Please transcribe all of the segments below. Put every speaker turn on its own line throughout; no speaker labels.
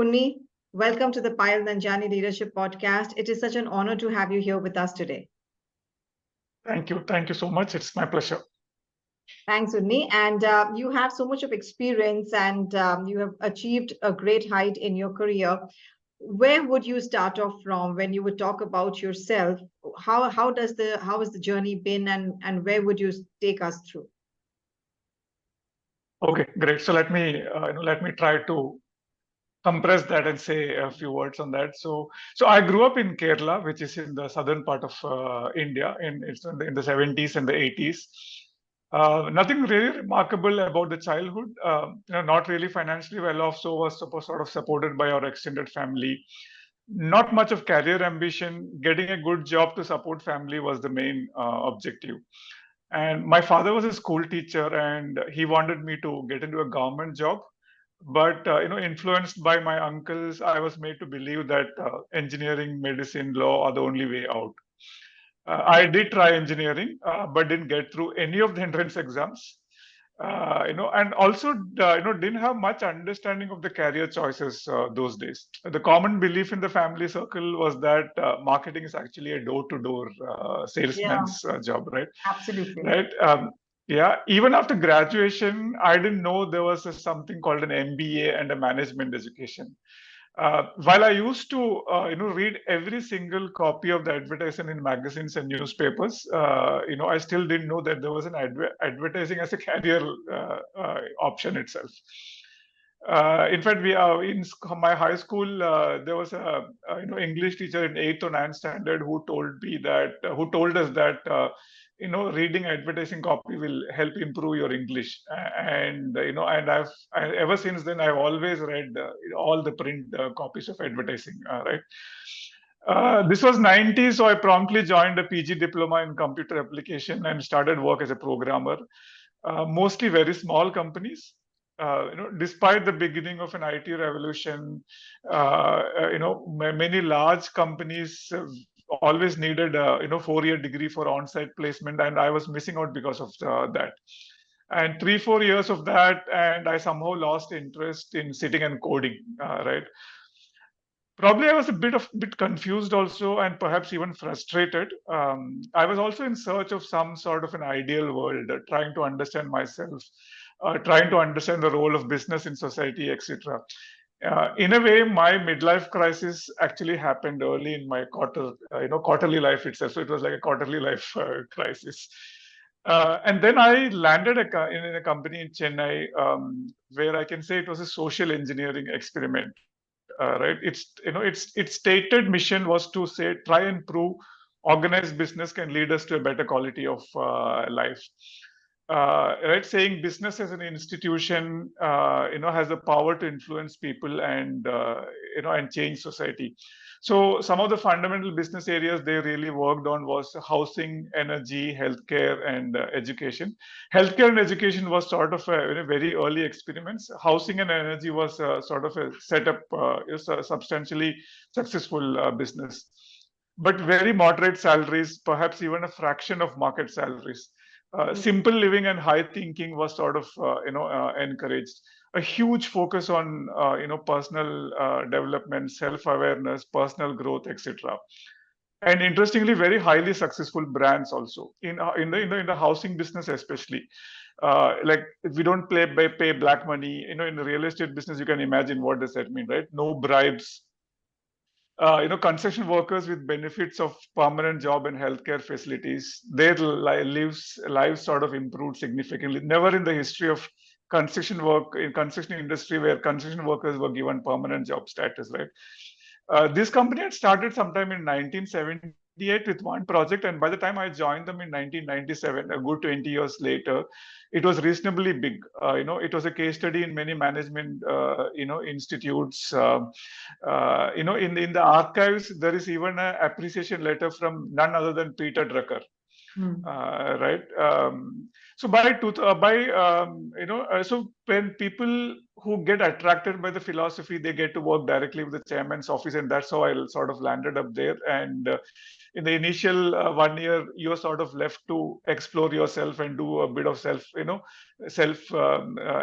Unny. Welcome to the Payal Nanjiani Leadership Podcast. It is such an honor to have you here with us today.
Thank you. Thank you so much. It's my pleasure.
Thanks, Unny. And you have so much of experience and you have achieved a great height in your career. Where would you start off from when you would talk about yourself? How has the journey been and where would you take us through?
Okay, great. So let me try to compress that and say a few words on that. So I grew up in Kerala, which is in the southern part of India, in the 70s and the 80s. Nothing really remarkable about the childhood. Not really financially well off, so was sort of supported by our extended family. Not much of career ambition. Getting a good job to support family was the main objective. And my father was a school teacher, and he wanted me to get into a government job. But influenced by my uncles, I was made to believe that engineering, medicine, law are the only way out. I did try engineering, but didn't get through any of the entrance exams. And also, didn't have much understanding of the career choices those days. The common belief in the family circle was that marketing is actually a door-to-door
Yeah,
salesman's job, right?
absolutely.
Right. Yeah. Even after graduation, I didn't know there was something called an MBA and a management education. While I used to, read every single copy of the advertisement in magazines and newspapers, I still didn't know that there was an advertising as a career option itself. In fact, we are in my high school. There was a English teacher in eighth or ninth standard who told us that reading advertising copy will help improve your English. And ever since then I've always read all the print copies of advertising. Right. This was 90s, so I promptly joined a PG diploma in computer application and started work as a programmer. Mostly very small companies. Despite the beginning of an IT revolution, many large companies always needed a 4-year degree for on-site placement, and I was missing out because of that. And 3-4 years of that, and I somehow lost interest in sitting and coding. Right. Probably I was a bit confused also, and perhaps even frustrated. I was also in search of some sort of an ideal world, trying to understand myself, trying to understand the role of business in society, etc. In a way, my midlife crisis actually happened early in my quarterly life itself. So it was like a quarterly life crisis. And then I landed in a company in Chennai, where I can say it was a social engineering experiment. Right? Its stated mission was to say try and prove organized business can lead us to a better quality of life. Right, saying business as an institution, has the power to influence people and change society. So some of the fundamental business areas they really worked on was housing, energy, healthcare, and education. Healthcare and education was sort of very early experiments. Housing and energy was sort of a setup, is a substantially successful business, but very moderate salaries, perhaps even a fraction of market salaries. Simple living and high thinking was sort of encouraged. A huge focus on personal development, self-awareness, personal growth, etc. And interestingly, very highly successful brands also in the housing business, especially. Like if we don't pay black money, in the real estate business, you can imagine what does that mean, right? No bribes, construction workers with benefits of permanent job and healthcare facilities, their lives sort of improved significantly. Never in the history of construction industry where construction workers were given permanent job status, right? This company had started sometime in 1978 with one project, and by the time I joined them in 1997, a good 20 years later, it was reasonably big. It was a case study in many management, institutes. In the archives, there is even an appreciation letter from none other than Peter Drucker.
Mm.
right? So by so when people who get attracted by the philosophy, they get to work directly with the chairman's office, and that's how I sort of landed up there. And in the initial 1 year, you're sort of left to explore yourself and do a bit of self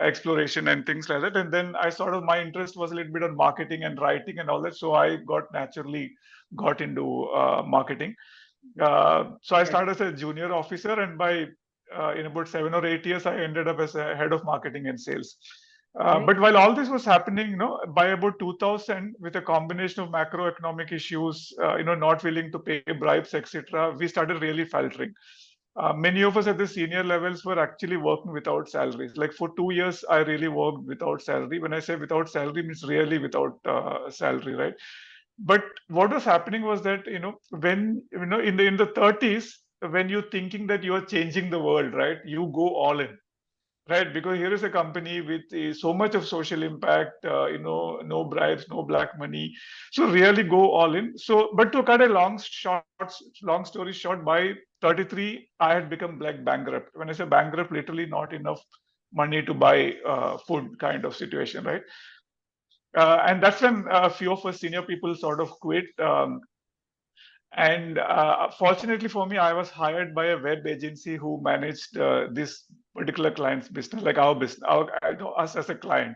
exploration and things like that. And then I sort of, my interest was a little bit on marketing and writing and all that, so I got into marketing. So I
Right.
started as a junior officer, and by in about 7 or 8 years, I ended up as a head of marketing and sales.
Great.
But while all this was happening, by about 2000, with a combination of macroeconomic issues, not willing to pay bribes, etc., we started really faltering. Many of us at the senior levels were actually working without salaries. Like for 2 years, I really worked without salary. When I say without salary, means really without salary, right? But what was happening was that when in the 30s, when you're thinking that you are changing the world, right, you go all in, right? Because here is a company with so much of social impact, no bribes, no black money, so really go all in. So but to cut a long story short, by 33 I had become like bankrupt. When I say bankrupt, literally not enough money to buy food kind of situation, right? And that's when a few of us senior people sort of quit. And fortunately for me, I was hired by a web agency who managed this particular client's business, like our business, us as a client.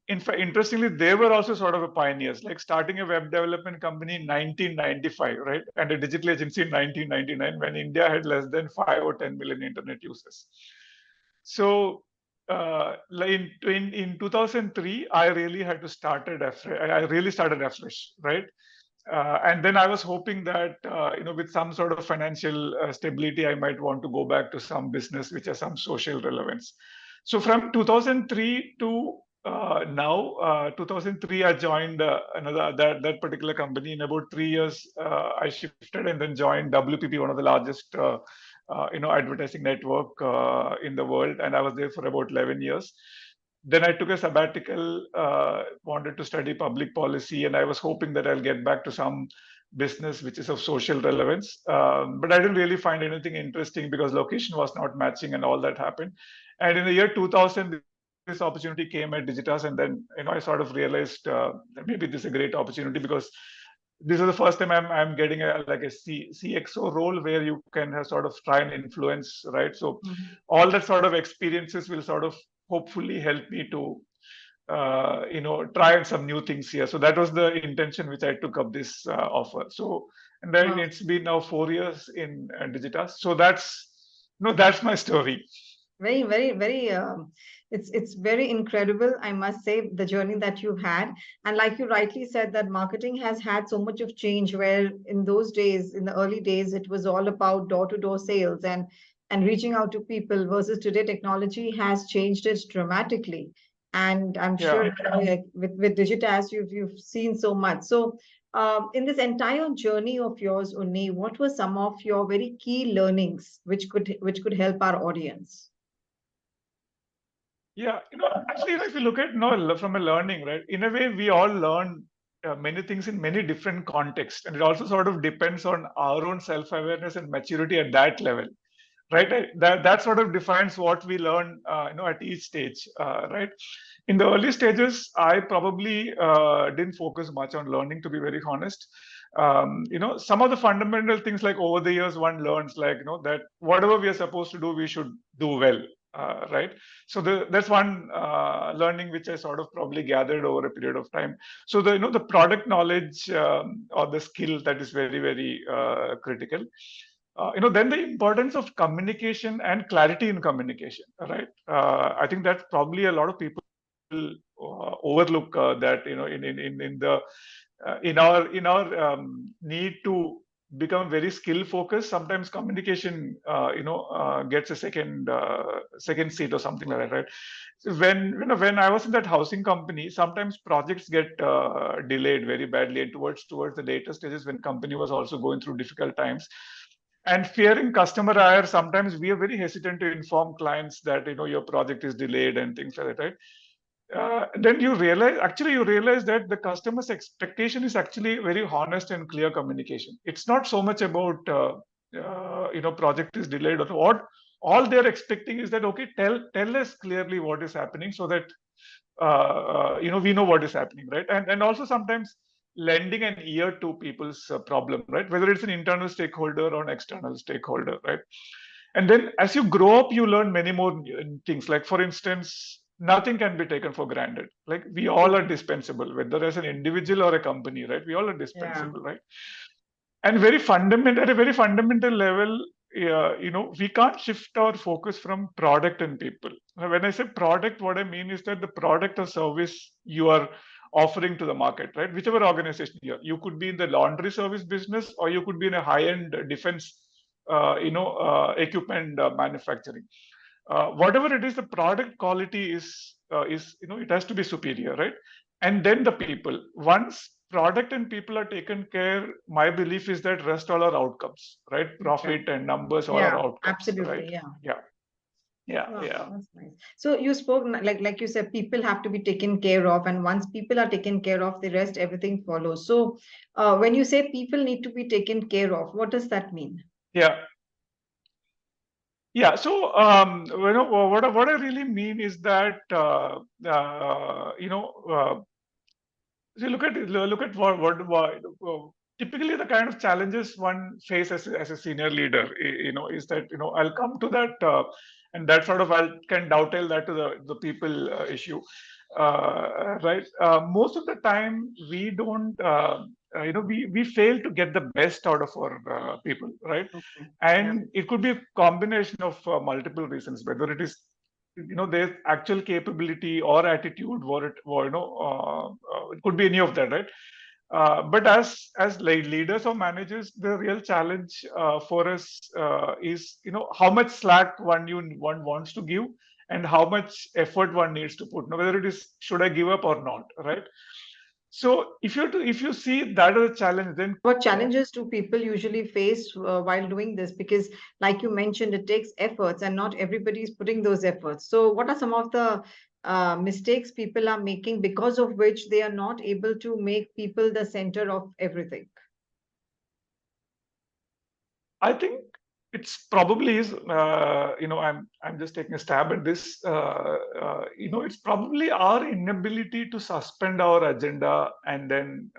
In fact, interestingly, they were also sort of a pioneers, like starting a web development company in 1995, right? And a digital agency in 1999, when India had less than 5 or 10 million internet users. So like in 2003, I really had to start it afresh. I really started afresh, right? And then I was hoping that with some sort of financial stability, I might want to go back to some business which has some social relevance. So from 2003 to now, 2003, I joined another that particular company. In about 3 years, I shifted and then joined WPP, one of the largest advertising network in the world, and I was there for about 11 years. Then I took a sabbatical, wanted to study public policy, and I was hoping that I'll get back to some business which is of social relevance. But I didn't really find anything interesting because location was not matching and all that happened. And in the year 2000, this opportunity came at Digitas, and then I sort of realized that maybe this is a great opportunity because this is the first time I'm getting a CXO role where you can sort of try and influence, right? So
Mhm.
all that sort of experiences will sort of hopefully help me to try some new things here. So that was the intention which I took up this offer. So and then
Wow.
it's been now 4 years in Digitas. So that's my story.
Very, very, very. It's very incredible, I must say, the journey that you had. And like you rightly said, that marketing has had so much of change. Where in those days, in the early days, it was all about door-to-door sales and reaching out to people. Versus today, technology has changed it dramatically. And I'm sure,
Yeah.
like, with Digitas, you've seen so much. So. In this entire journey of yours, Unni, what were some of your very key learnings which could help our audience?
Yeah, actually, if you look at from a learning, right? In a way, we all learn many things in many different contexts, and it also sort of depends on our own self-awareness and maturity at that level, right? That sort of defines what we learn, at each stage, right? In the early stages, I probably didn't focus much on learning, to be very honest. Some of the fundamental things, like over the years, one learns, like that whatever we are supposed to do, we should do well, right? So that's one learning which I sort of probably gathered over a period of time. So the product knowledge or the skill, that is very, very critical. Then the importance of communication and clarity in communication, right? I think that probably a lot of people overlook that, in our need to become very skill focused. Sometimes communication, gets a second seat or something like that, right? So when I was in that housing company, sometimes projects get delayed very badly, and towards the later stages, when company was also going through difficult times, and fearing customer ire, sometimes we are very hesitant to inform clients that your project is delayed and things like that, right? Then you realize that the customer's expectation is actually very honest and clear communication. It's not so much about project is delayed or what, all they're expecting is that, okay, tell us clearly what is happening so that we know what is happening, right? And also sometimes lending an ear to people's problem, right? Whether it's an internal stakeholder or an external stakeholder, right? And then as you grow up, you learn many more things. Like, for instance, nothing can be taken for granted. Like, we all are dispensable, whether as an individual or a company, right? We all are dispensable, right? And at a very fundamental level, we can't shift our focus from product and people. Now, when I say product, what I mean is that the product or service you are offering to the market, right? Whichever organization you could be in the laundry service business, or you could be in a high-end defense, equipment manufacturing. Whatever it is, the product quality is it has to be superior, right? And then the people. Once product and people are taken care, my belief is that rest all are outcomes, right? Profit and numbers all are
Yeah,
outcomes, right?
absolutely. Yeah.
Yeah, yeah,
Wow,
yeah.
that's nice. So you spoke like you said, people have to be taken care of, and once people are taken care of, the rest everything follows. So, when you say people need to be taken care of, what does that mean?
Yeah, yeah. So, what I really mean is that, see, look at what typically the kind of challenges one faces as a senior leader. Is that, I'll come to that, and that sort of I can dovetail that to the people issue, right? Most of the time, we don't. We fail to get the best out of our people, right?
Okay. Yeah.
And it could be a combination of multiple reasons, whether it is their actual capability or attitude, or it could be any of that, right? But as leaders or managers, the real challenge for us is, how much slack one wants to give, and how much effort one needs to put. Now, whether it is, should I give up or not, right? So if you see that as a challenge, then
What challenges do people usually face while doing this? Because, like you mentioned, it takes efforts, and not everybody is putting those efforts. So, what are some of the mistakes people are making because of which they are not able to make people the center of everything?
I think it's probably is, I'm just taking a stab at this. It's probably our inability to suspend our agenda and then,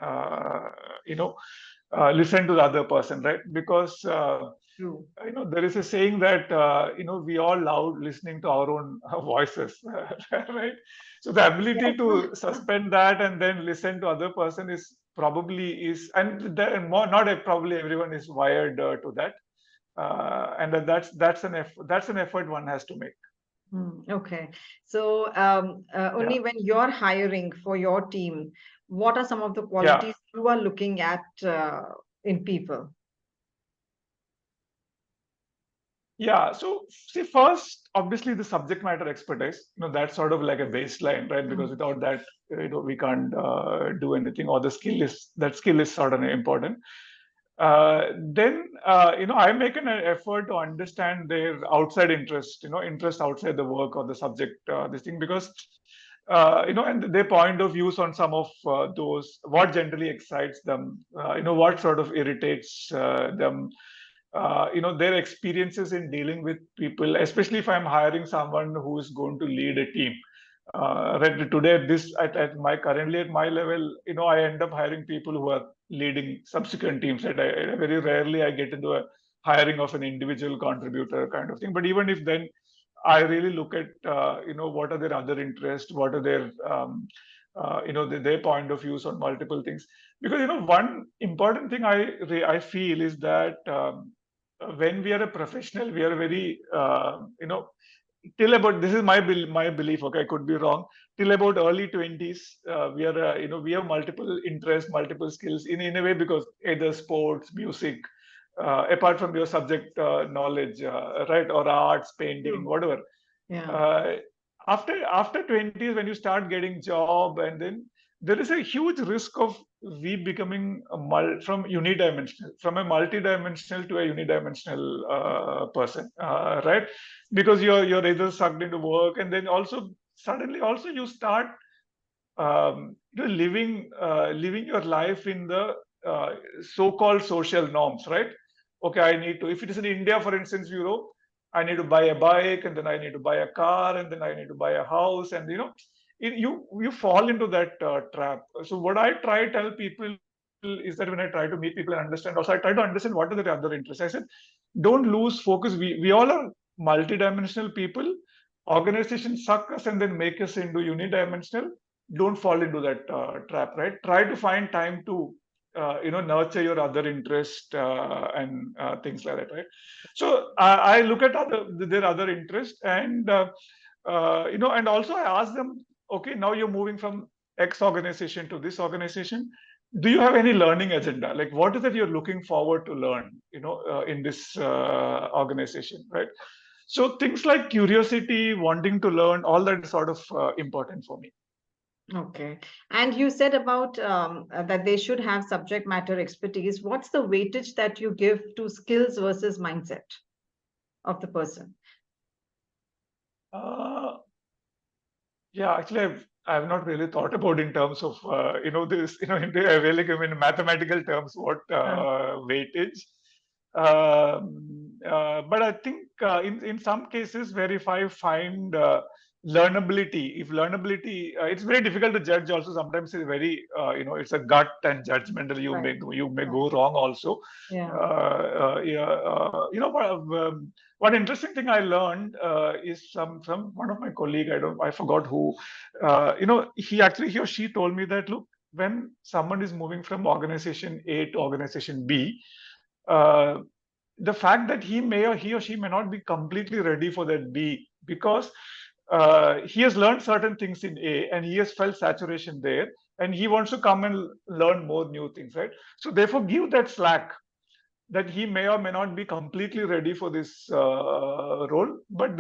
listen to the other person, right? Because
True.
there is a saying that we all love listening to our own voices, right? So the ability to suspend that and then listen to other person is probably is, and there more not probably everyone is wired to that, and that's an effort one has to make.
Okay. So,
Yeah,
only when you're hiring for your team, what are some of the
yeah.
qualities you are looking at in people?
Yeah, so see, first, obviously, the subject matter expertise, that's sort of like a baseline, right? Because without that, we can't do anything, or that skill is sort of important. Then, I make an effort to understand their outside interest outside the work or the subject, this thing, because, and their point of views on some of those, what generally excites them, what sort of irritates them, their experiences in dealing with people, especially if I'm hiring someone who is going to lead a team. Right today, currently at my level, I end up hiring people who are leading subsequent teams. Right? Very rarely I get into a hiring of an individual contributor kind of thing. But even if then, I really look at what are their other interests, what are their their point of views on multiple things. Because one important thing I feel is that, when we are a professional, we are very till about, this is my belief. Okay, I could be wrong. Till about early 20s, we are we have multiple interests, multiple skills in a way, because either sports, music, apart from your subject knowledge, right, or arts, painting,
True.
whatever.
Yeah.
uh, after 20s, when you start getting job, and then there is a huge risk of we becoming from unidimensional, from a multidimensional to a unidimensional person, right? Because you're either sucked into work, and then also suddenly also you start living your life in the so-called social norms, right? okay, I need to, if it is in India, for instance, I need to buy a bike, and then I need to buy a car, and then I need to buy a house, and you fall into that trap. So what I try to tell people is that when I try to meet people and understand, also I try to understand what are the other interests. I said, don't lose focus. We all are multidimensional people. Organizations suck us and then make us into unidimensional. Don't fall into that trap, right? Try to find time to nurture your other interest and things like that, right? So I look at their other interest, and and also I ask them, okay, now you're moving from X organization to this organization. Do you have any learning agenda? Like, what is it you're looking forward to learn, in this organization, right? So things like curiosity, wanting to learn, all that is sort of important for me.
Okay. And you said about that they should have subject matter expertise. What's the weightage that you give to skills versus mindset of the person?
Uh, Yeah, actually, I've not really thought about in terms of this in the really, I mean, mathematical terms, what
Uh,
weightage. But I think in some cases where if I find learnability, if learnability, it's very difficult to judge. Also, sometimes it's very it's a gut and judgmental.
right.
You may
Right.
go wrong also.
Yeah.
Yeah, one interesting thing I learned is from one of my colleague. I forgot who. He or she told me that, look, when someone is moving from organization A to organization B, uh, the fact that he or she may not be completely ready for that B, because he has learned certain things in A and he has felt saturation there, and he wants to come and learn more new things, right? So therefore, give that slack, that he may or may not be completely ready for this role, but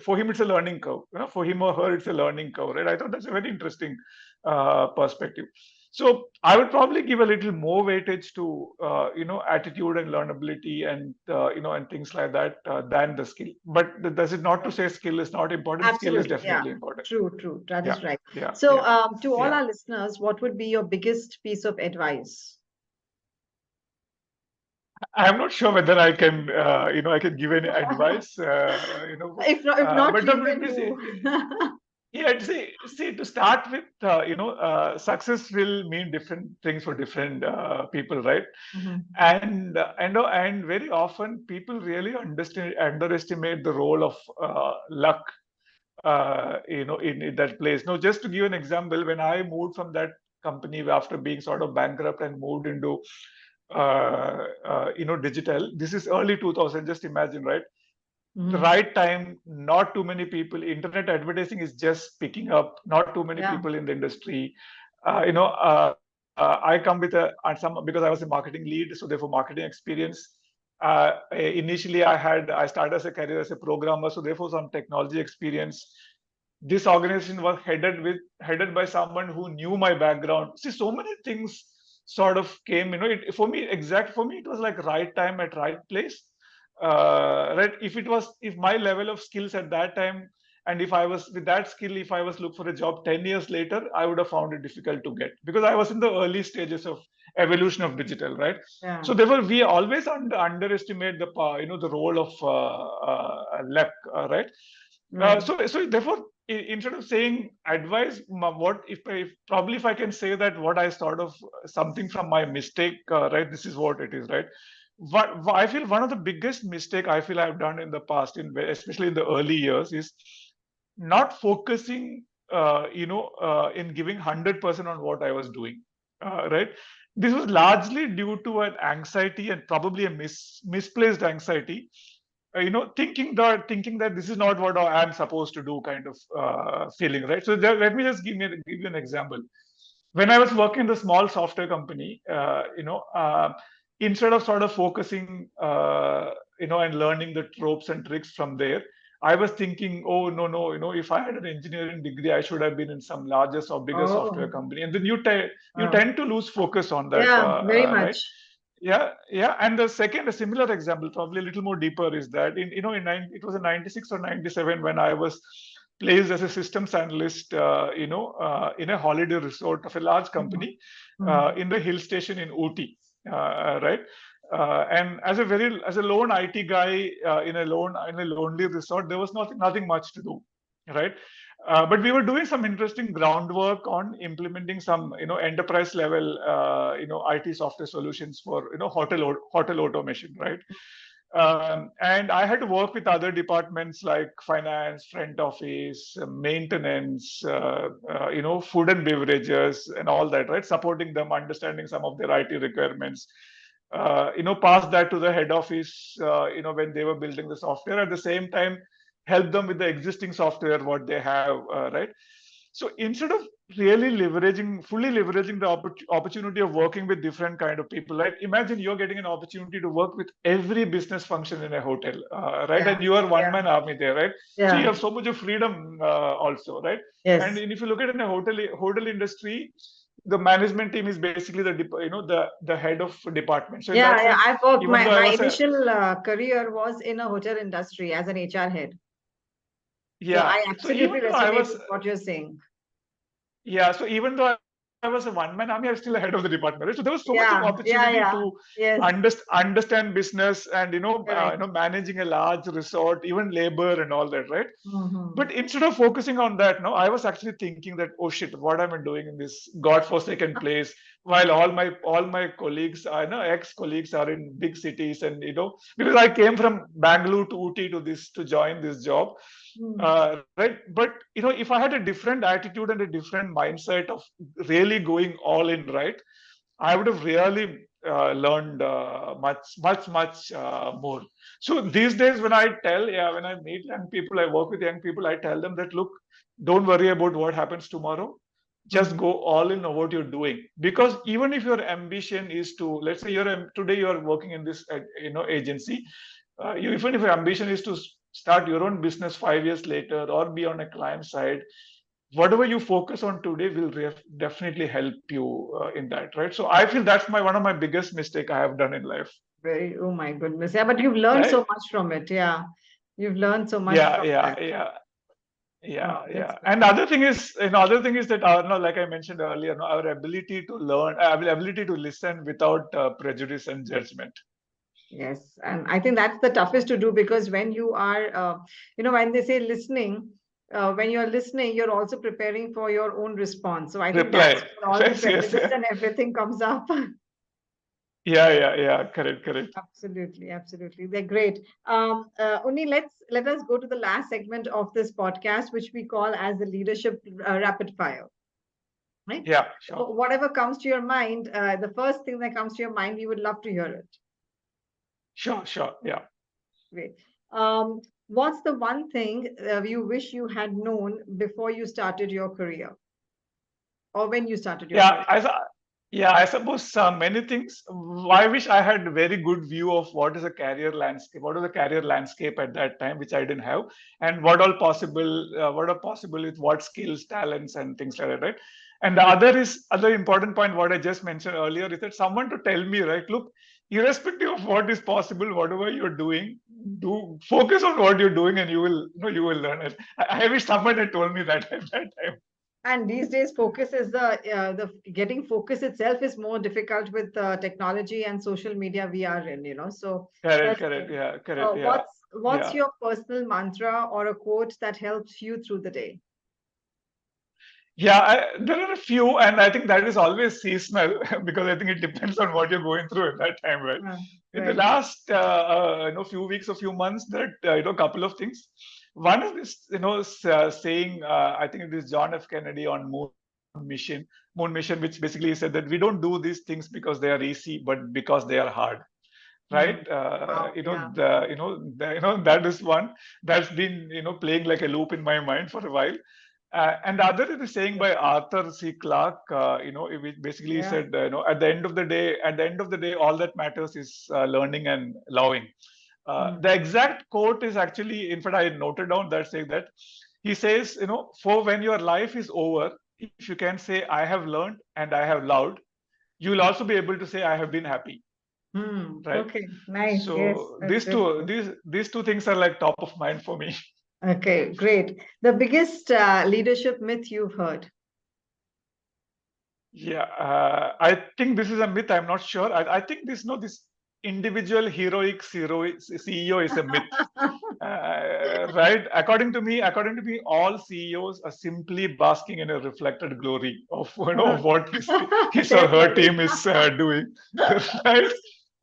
for him it's a learning curve. For him or her, it's a learning curve, right? I thought that's a very interesting perspective. So I would probably give a little more weightage to attitude and learnability and and things like that than the skill. But does it not to say skill is not important? Skill is
Absolutely. Yeah.
definitely important.
True, true. That
Yeah,
is right.
yeah,
So,
yeah,
to all
yeah.
our listeners, what would be your biggest piece of advice?
I'm not sure whether I can give any advice,
If not,
but
you can do.
yeah, see, to start with, success will mean different things for different people, right?
Mhm.
And very often people really underestimate the role of luck, in that place. Now, just to give an example, when I moved from that company after being sort of bankrupt and moved into digital. This is early 2000. Just imagine, right? The
Mhm.
right time. Not too many people. Internet advertising is just picking up. Not too many
Yeah.
people in the industry. I come with some, because I was a marketing lead, so therefore marketing experience. Initially, I started as a career as a programmer, so therefore some technology experience. This organization was headed by someone who knew my background. See, so many things sort of came, for me it was like right time at right place. Right, if my level of skills at that time, and if I was with that skill, if I was look for a job 10 years later, I would have found it difficult to get, because I was in the early stages of evolution of digital, right?
Yeah.
So therefore we always underestimate the role of luck, right?
Right.
So therefore, instead of saying advice, what if probably, if I can say that what I sort of something from my mistake, right? This is what it is, right? What I feel, one of the biggest mistake I feel I've done in the past, especially in the early years, is not focusing, in giving 100% on what I was doing, right? This was largely due to an anxiety, and probably a misplaced anxiety, thinking that this is not what I am supposed to do, kind of feeling, right? So let me just give you an example. When I was working in the small software company, instead of sort of focusing, and learning the tropes and tricks from there, I was thinking, oh, no, no, if I had an engineering degree, I should have been in some largest or bigger software
Oh,
company. And then you
wow.
tend to lose focus on that,
Yeah, very
right?
much.
Yeah, yeah. And the second, a similar example, probably a little more deeper, is that it was in 96 or 97 when I was placed as a systems analyst, in a holiday resort of a large
Mhm.
company,
Mhm.
in the hill station in Ooty, right? And as a lone IT guy in a lonely resort, there was nothing much to do, right? But we were doing some interesting groundwork on implementing some enterprise level IT software solutions for hotel automation, right? And I had to work with other departments like finance, front office, maintenance, food and beverages, and all that, right? Supporting them, understanding some of their IT requirements. Pass that to the head office, when they were building the software. At the same time, help them with the existing software, what they have, right? So instead of fully leveraging the opportunity of working with different kind of people, right? Imagine you're getting an opportunity to work with every business function in a hotel, right?
Yeah.
And you are one
Yeah.
man army there, right? So you
Yeah.
have so much of freedom also, right? And
Yes.
if you look at in a hotel industry, the management team is basically the head of department. So in
Yeah,
that
yeah.
sense,
I've worked.
even
My
though I
my
was a
initial career was in a hotel industry as an HR head. So
yeah,
I
so even
absolutely
though I
resonate
was
with what you're saying.
Yeah, so even though I was a one-man army, I was still the head of the department, right? So there was so much of
Yeah,
opportunity
yeah,
to
yeah. Yes,
understand business and
correct.
managing a large resort, even labor and all that, right?
Mm-hmm.
But instead of focusing on that, no, I was actually thinking that, oh shit, what am I doing in this godforsaken place? While all my colleagues, ex-colleagues are in big cities, and because I came from Bangalore to Uti to join this job, right? But if I had a different attitude and a different mindset of really going all in, right, I would have really learned much more. So these days, when I meet young people, I work with young people, I tell them that, look, don't worry about what happens tomorrow. Just
Mm-hmm.
go all in on what you're doing. Because even if your ambition is to, let's say today you are working in this, agency, even if your ambition is to start your own business 5 years later or be on a client side, whatever you focus on today will definitely help you in that, right? So I feel that's one of my biggest mistake I have done in life,
Very, oh my goodness. Yeah, but you've learned so
right?
much from it. Yeah. You've learned so much
Yeah,
from
yeah,
that.
yeah.
Oh, that's
Yeah. And
great.
the other thing is that like I mentioned earlier, our ability to learn, ability to listen without prejudice and judgment.
Yes. And I think that's the toughest to do because when you are, when they say listening, when you're listening, you're also preparing for your own response. So I think that's
Reply.
where all the
Yes, yes.
prejudice and everything comes up.
Yeah. Correct, correct.
Absolutely, absolutely. They're great. Unny, let us go to the last segment of this podcast, which we call as the leadership rapid fire. Right?
Yeah, sure.
Whatever comes to your mind, the first thing that comes to your mind, we would love to hear it.
Sure. Yeah.
Great. What's the one thing you wish you had known before you started your career or when you started your
Yeah,
career?
I suppose many things. I wish I had a very good view of what is a career landscape at that time, which I didn't have, and what are possible with what skills, talents, and things like that, right? And the other important point, what I just mentioned earlier, is that someone to tell me, right? Look, irrespective of what is possible, whatever you're doing, do focus on what you're doing, and you will learn it. I wish someone had told me that at that time.
And these days, focus is the getting focus itself is more difficult with technology and social media we are in. So
Correct,
that's
correct,
great.
yeah, correct, yeah,
What's
yeah.
your personal mantra or a quote that helps you through the day?
Yeah, there are a few, and I think that is always seasonal because I think it depends on what you're going through at that time, right? In the
Right.
last, few weeks or few months, that couple of things. One is this, saying, I think it is John F. Kennedy on Moon mission, which basically said that we don't do these things because they are easy, but because they are hard,
Hmm.
right?
Wow. Yeah.
That is one that's been playing like a loop in my mind for a while. And the other is a saying by Arthur C. Clarke, which basically
Yeah.
said, at the end of the day, all that matters is learning and loving.
Hmm.
The exact quote is actually, in fact, I noted down that saying that he says, for when your life is over, if you can say, I have learned and I have loved, you will also be able to say, I have been happy,
Hmm.
right?
Okay. Nice. Yes.
So
That's beautiful.
these two things are like top of mind for me.
Okay. Great. The biggest leadership myth you've heard.
Yeah, I think this is a myth. I'm not sure. I think this individual heroic CEO is a myth. Right? According to me, all CEOs are simply basking in a reflected glory of what his or
They're
her
glory.
team is doing, right?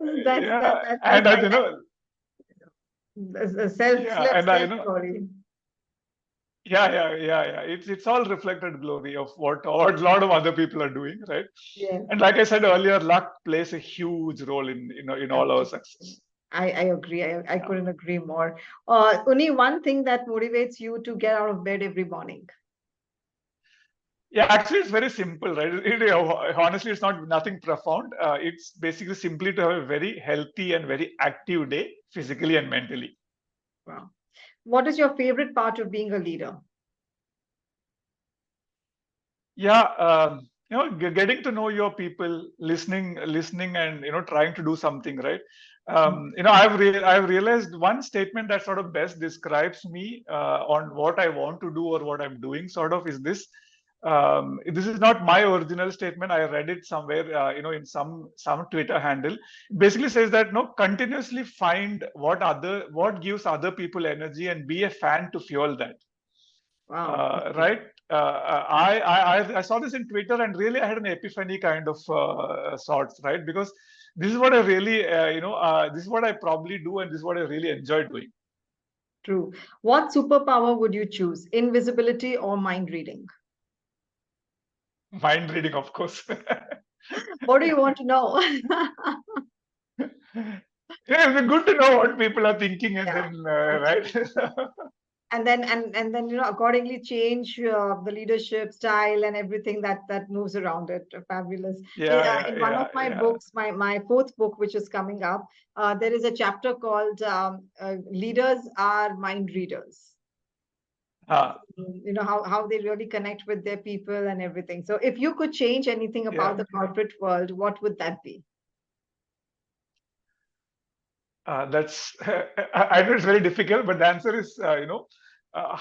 Yeah, and
That's
I,
like a
yeah, and I,
self glory.
yeah. It's all reflected glory of what a lot of other people are doing, right?
Yes,
And like I said earlier, luck plays a huge role in all our
absolutely.
success.
I agree. I
Yeah.
couldn't agree more. Only one thing that motivates you to get out of bed every morning.
Yeah, actually, it's very simple, right? Honestly, it's not nothing profound. It's basically simply to have a very healthy and very active day, physically and mentally.
Wow. What is your favorite part of being a leader?
Yeah, getting to know your people, listening, and trying to do something, right? I've realized one statement that sort of best describes me on what I want to do or what I'm doing. Sort of is this. This is not my original statement. I read it somewhere, in some Twitter handle. It basically says that no, continuously find what gives other people energy and be a fan to fuel that.
Wow. Okay.
Right? I saw this in Twitter and really I had an epiphany kind of sorts, right? Because this is what I really, this is what I probably do and this is what I really enjoy doing.
True. What superpower would you choose? Invisibility or mind reading?
Mind reading, of course.
What do you want to know?
Yeah, it's good to know what people are thinking and
Yeah,
then, right?
absolutely. And then and then accordingly change the leadership style and everything that moves around it. Fabulous. In one of my
Yeah.
books, my fourth book, which is coming up, there is a chapter called "Leaders Are Mind Readers."
Ah,
How they really connect with their people and everything. So, if you could change anything about
yeah.
the corporate world, what would that be?
That's I know it's very difficult, but the answer is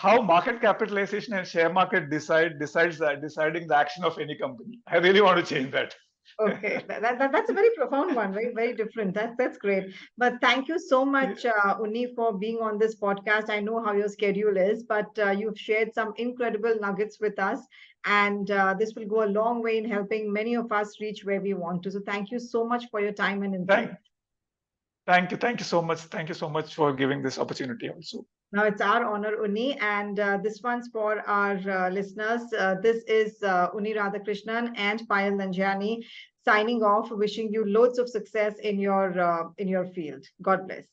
how market capitalization and share market deciding the action of any company. I really want to change that.
Okay, that's a very profound one, very, very different. That's great. But thank you so much, Unny, for being on this podcast. I know how your schedule is, but you've shared some incredible nuggets with us, and this will go a long way in helping many of us reach where we want to. So thank you so much for your time and insight.
Thank thank you so much. Thank you so much for giving this opportunity also.
Now it's our honor, Unny, and this one's for our listeners. This is Unny Radhakrishnan and Payal Nanjiani signing off, wishing you loads of success in your field. God bless.